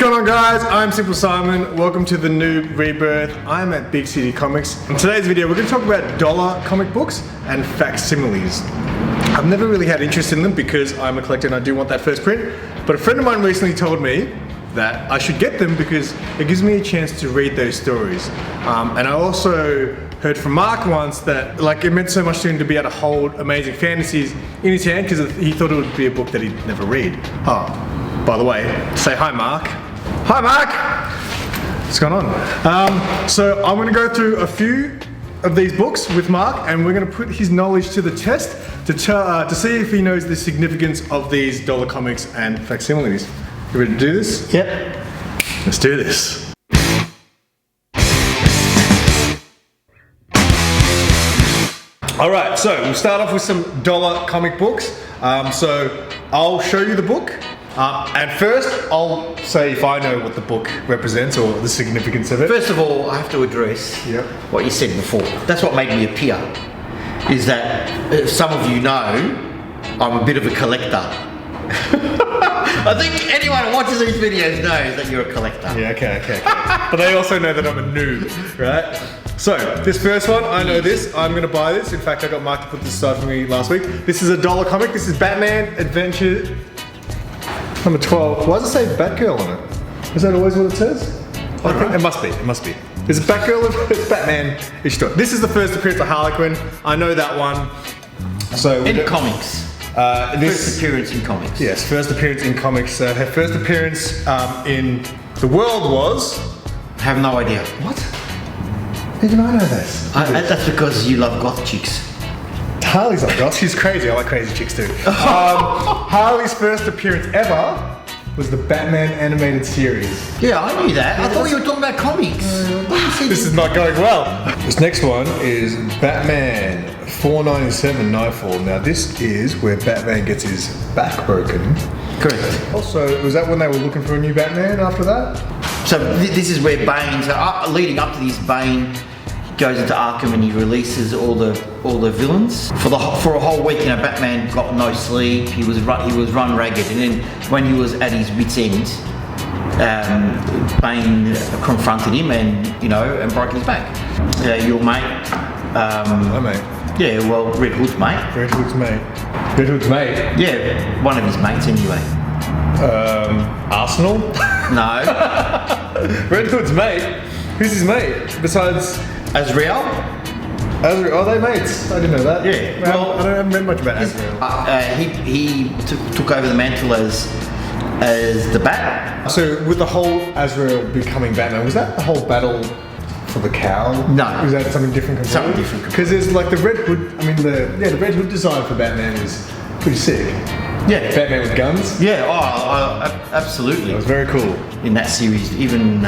going on, guys? I'm Simple Simon. Welcome to the NOOB Rebirth. I'm at Big City Comics. In today's video, we're going to talk about dollar comic books and facsimiles. I've never really had interest in them because I'm a collector and I do want that first print. But a friend of mine recently told me that I should get them because it gives me a chance to read those stories. And I also heard from Mark once that it meant so much to him to be able to hold amazing fantasies in his hand because he thought it would be a book that he'd never read. Oh, by the way, say hi, Mark. Hi, Mark! What's going on? So I'm gonna go through a few of these books with Mark and we're gonna put his knowledge to the test to see if he knows the significance of these dollar comics and facsimiles. You ready to do this? Yep. Let's do this. Alright, so we'll start off with some dollar comic books. So I'll show you the book. And first, I'll say if I know what the book represents or the significance of it. First of all, I have to address what you said before. That's what made me appear. Is that, if some of you know, I'm a bit of a collector. I think anyone who watches these videos knows that you're a collector. Yeah, okay. But they also know that I'm a noob, right? So, this first one, I know this. I'm gonna buy this. In fact, I got Mark to put this aside for me last week. This is a dollar comic. This is Batman Adventure number 12. Why does it say Batgirl on it? Is that always what it says? I think it must be. Is it Batgirl? It's Batman. This is the first appearance of Harley Quinn. I know that one. So in comics. First appearance in comics. Yes, first appearance in comics. Her first appearance in the world was... I have no idea. What? Even I know this. That's because you love goth chicks. Harley's not goth, she's crazy. I like crazy chicks too. Harley's first appearance ever was the Batman animated series. Yeah, I knew that. I thought you were talking about comics. This is not going well. This next one is Batman 497 Nightfall. Now this is where Batman gets his back broken. Correct. Also, was that when they were looking for a new Batman after that? So this is where Bane, leading up to this, Bane goes into Arkham and he releases all the villains. For a whole week, Batman got no sleep. He was run ragged, and then when he was at his wit's end, Bane confronted him and broke his back. Your mate. My mate. Yeah, well, Red Hood's mate. Red Hood's mate. Red Hood's mate. Yeah, one of his mates anyway. Arsenal? No. Red Hood's mate. Who's his mate besides? Azrael? Are they mates? I didn't know that. Yeah. Well, I haven't read much about Azrael. He took over the mantle as the Bat. So with the whole Azrael becoming Batman, was that the whole battle for the cow? No. Was that something different completely? Something different. Because there's the Red Hood, the Red Hood design for Batman is pretty sick. Yeah. Batman with guns? Yeah, absolutely. That was very cool. In that series, even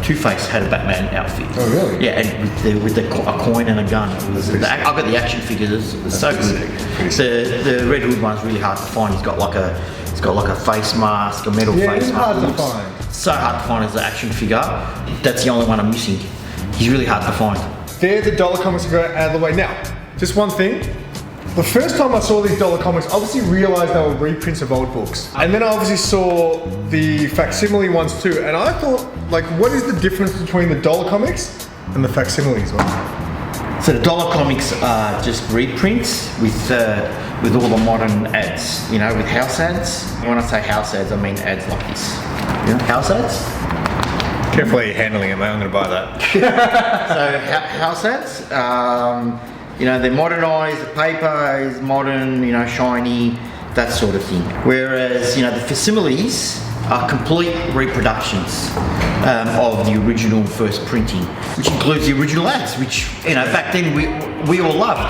Two-Face had a Batman outfit. Oh, really? Yeah, and with a coin and a gun. I got the action figures. It was so good. The Red Hood one's really hard to find. He's got like a face mask, a metal face mask. Hard to find. So hard to find as an action figure. That's the only one I'm missing. He's really hard to find. They're the dollar comics to go out of the way. Now, just one thing. The first time I saw these dollar comics, I obviously realised they were reprints of old books. And then I obviously saw the facsimile ones too. And I thought, what is the difference between the dollar comics and the facsimiles one? So the dollar comics are just reprints with all the modern ads, with house ads. When I say house ads, I mean ads like this. House ads? Careful how you're handling it, mate. I'm going to buy that. So house ads, they're modernised, the paper is modern, shiny, that sort of thing. Whereas, the facsimiles are complete reproductions of the original first printing, which includes the original ads, which, back then we all loved.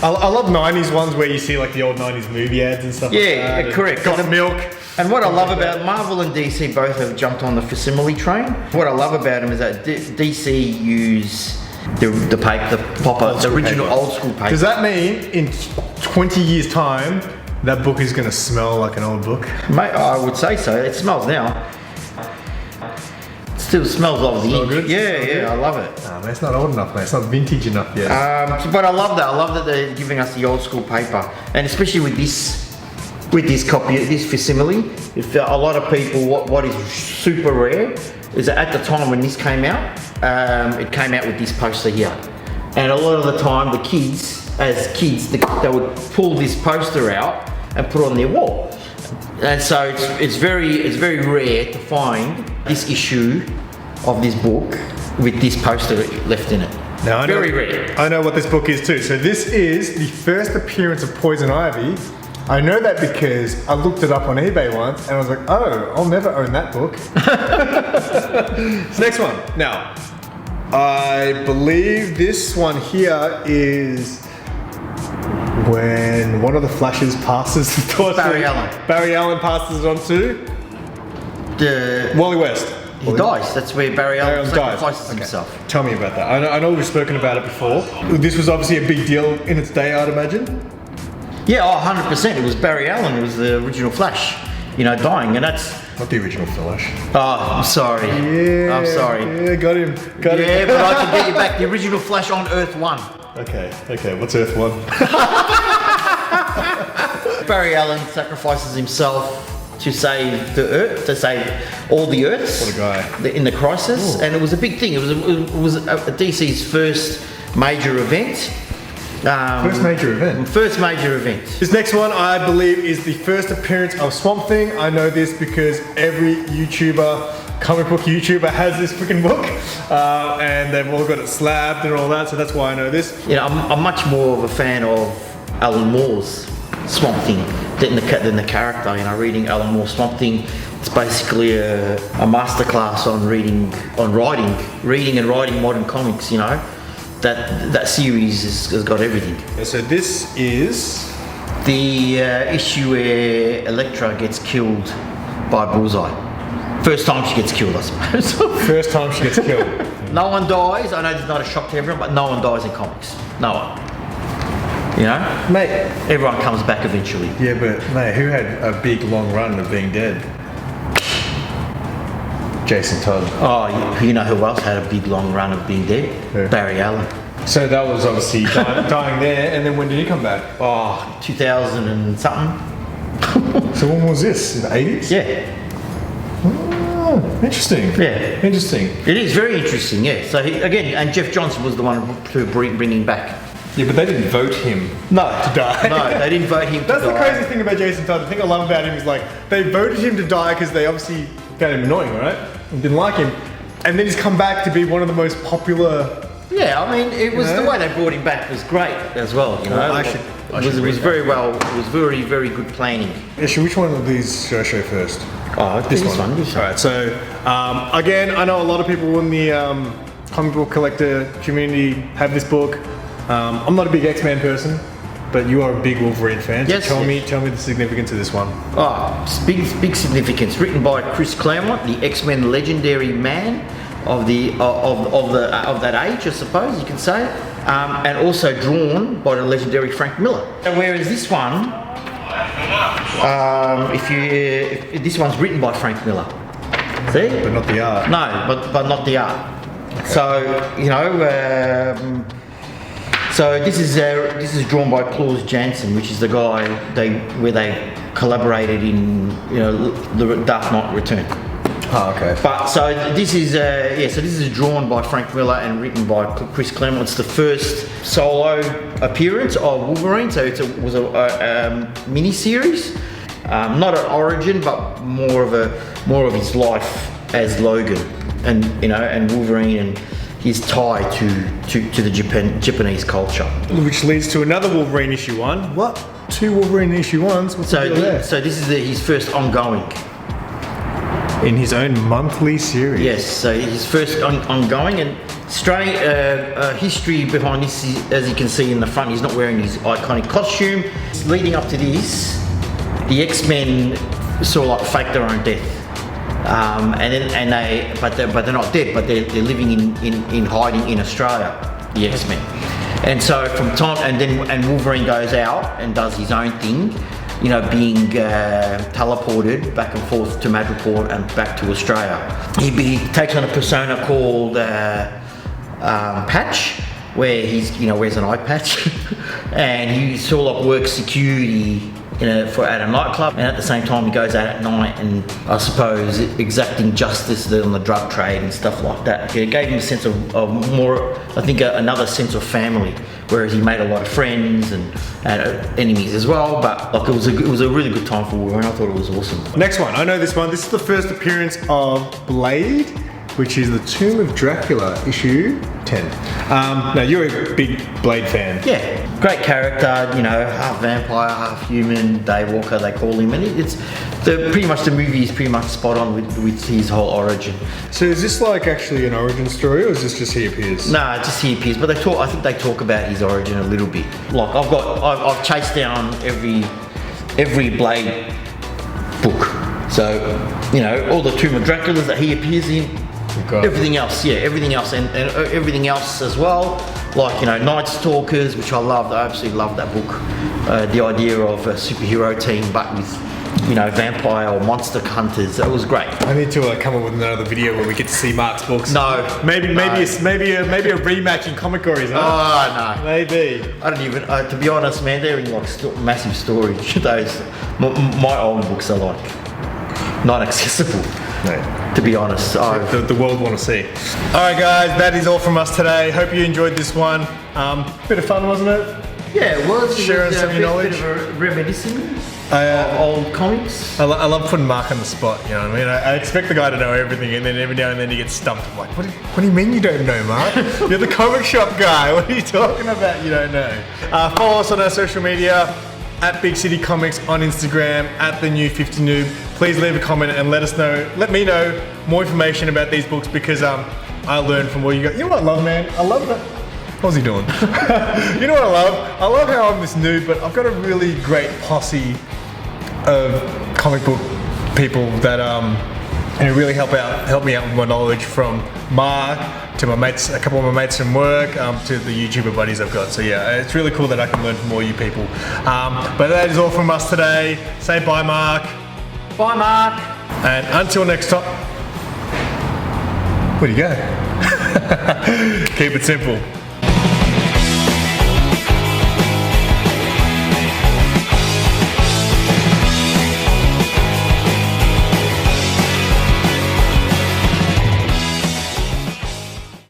I love 90s ones where you see the old 90s movie ads and stuff. Yeah, correct. Got milk. And what I love about Marvel and DC both have jumped on the facsimile train. What I love about them is that DC use the paper, the original old school paper. Does that mean in 20 years time that book is going to smell like an old book? Mate, I would say so. It smells now. It still smells of the ink. Good? Yeah, I love it. Man, it's not old enough, mate. It's not vintage enough yet. But I love that. I love that they're giving us the old school paper, and especially with this with this copy, this facsimile. If a lot of people, what is super rare is that at the time when this came out, it came out with this poster here. And a lot of the time, the kids, they would pull this poster out and put it on their wall. And so it's very rare to find this issue of this book with this poster left in it. Now, very rare. I know what this book is too. So this is the first appearance of Poison Ivy. I know that because I looked it up on eBay once and I was like, oh, I'll never own that book. Next one. Now, I believe this one here is when one of the Flashes passes the torch. Barry Allen. Barry Allen passes it on to Wally West. He dies. That's where Barry Allen sacrifices himself. Tell me about that. I know we've spoken about it before. This was obviously a big deal in its day, I'd imagine. Yeah, 100%. It was Barry Allen. It was the original Flash, dying, and that's not the original Flash. Oh, I'm sorry. Yeah, I'm sorry. Yeah, got him. But I can get you back. The original Flash on Earth 1. Okay. What's Earth 1? Barry Allen sacrifices himself to save the Earth, to save all the Earths. What a guy. In the crisis. Ooh. And it was a big thing. It was DC's first major event. First major event? First major event. This next one, I believe, is the first appearance of Swamp Thing. I know this because every YouTuber, comic book YouTuber, has this freaking book. And they've all got it slabbed and all that, so that's why I know this. I'm much more of a fan of Alan Moore's Swamp Thing than the character. Reading Alan Moore's Swamp Thing, it's basically a masterclass on reading and writing modern comics. That series has got everything. So this is the issue where Elektra gets killed by Bullseye. First time she gets killed, I suppose. First time she gets killed. No one dies. I know this is not a shock to everyone, but no one dies in comics. No one. Mate. Everyone comes back eventually. Yeah, but mate, who had a big long run of being dead? Jason Todd. Oh, you know who else had a big long run of being dead? Who? Barry Allen. So that was obviously dying there, and then when did he come back? Oh, 2000 and something. So when was this? In the 80s? Yeah. Oh, interesting. Yeah. Interesting. It is very interesting, yeah. So and Jeff Johnson was the one to bring him back. Yeah, but they didn't vote him to die. No, they didn't vote him to die. That's the crazy thing about Jason Todd. The thing I love about him is they voted him to die because they obviously found him annoying, right? And didn't like him. And then he's come back to be one of the most popular. Yeah, it was the way they brought him back was great as well. It was very well. It was very, very good planning. Yeah, which one of these should I show first? Oh, this one. All right. So again, I know a lot of people in the comic book collector community have this book. I'm not a big X-Men person, but you are a big Wolverine fan. So tell me the significance of this one. Oh, it's big significance. Written by Chris Claremont, the X-Men legendary man of that age, I suppose you can say, and also drawn by the legendary Frank Miller. And whereas this one, this one's written by Frank Miller. See? But not the art. No, but not the art. Okay. So this is drawn by Klaus Janson, which is the guy where they collaborated in the Dark Knight Return. Oh, okay. But so this is drawn by Frank Miller and written by Chris Claremont. It's the first solo appearance of Wolverine, so it was a mini series, not an origin, but more of his life as Logan, and Wolverine and his tie to the Japanese culture. Which leads to another Wolverine issue 1. What? 2 Wolverine issue 1s? What's the deal there? So this is his first ongoing. In his own monthly series? Yes, so his first ongoing, and straight history behind this, as you can see in the front, he's not wearing his iconic costume. Leading up to this, the X-Men sort of faked their own death. But they're not dead, but they're living in hiding in Australia, the X-Men. And so from time, and Wolverine goes out and does his own thing, being teleported back and forth to Madripoor and back to Australia. He takes on a persona called Patch, where he's wears an eye patch, and he sort of works security at a nightclub, and at the same time he goes out at night and I suppose exacting justice on the drug trade and stuff like that. It gave him a sense of more, I think, another sense of family, whereas he made a lot of friends and enemies as well. But like, it was a really good time for Wolverine. I thought it was awesome. Next one, I know this one. This is the first appearance of Blade, which is the Tomb of Dracula, issue 10. Now you're a big Blade fan. Yeah, great character, half vampire, half human, Daywalker they call him, and pretty much the movie is pretty much spot on with his whole origin. So is this like actually an origin story, or is this just he appears? Nah, just he appears, but I think they talk about his origin a little bit. Like I've chased down every Blade book, so all the Tomb of Draculas that he appears in. Everything else, and everything else as well. Like Night Stalkers, which I loved. I absolutely loved that book. The idea of a superhero team, but with vampire or monster hunters. That was great. I need to come up with another video where we get to see Mark's books. No, maybe a rematch in comic gories. Huh? Oh no, maybe. I don't even. To be honest, man, they're in like massive storage. Those my old books are like not accessible. No. To be honest, the world want to see. All right, guys, that is all from us today. Hope you enjoyed this one. Bit of fun, wasn't it? Yeah, it was. Sharing some of your knowledge. Bit of a reminiscing of old comics. I love putting Mark on the spot. You know what I mean? I expect the guy to know everything, and then every now and then he gets stumped. I'm like, what do you mean you don't know, Mark? You're the comic shop guy. What are you talking about? You don't know. Follow us on our social media. At Big City Comics on Instagram, at the new 50 Noob. Please leave a comment and let me know more information about these books, because I learned from what you got. You know what I love, man? I love that. What's he doing? You know what I love? I love how I'm this noob, but I've got a really great posse of comic book people that really help me out with my knowledge, from Mark to my mates, a couple of my mates from work, to the YouTuber buddies I've got. So yeah, it's really cool that I can learn from all you people. But that is all from us today. Say bye, Mark. Bye, Mark. And until next time. Where'd you go? Keep it simple.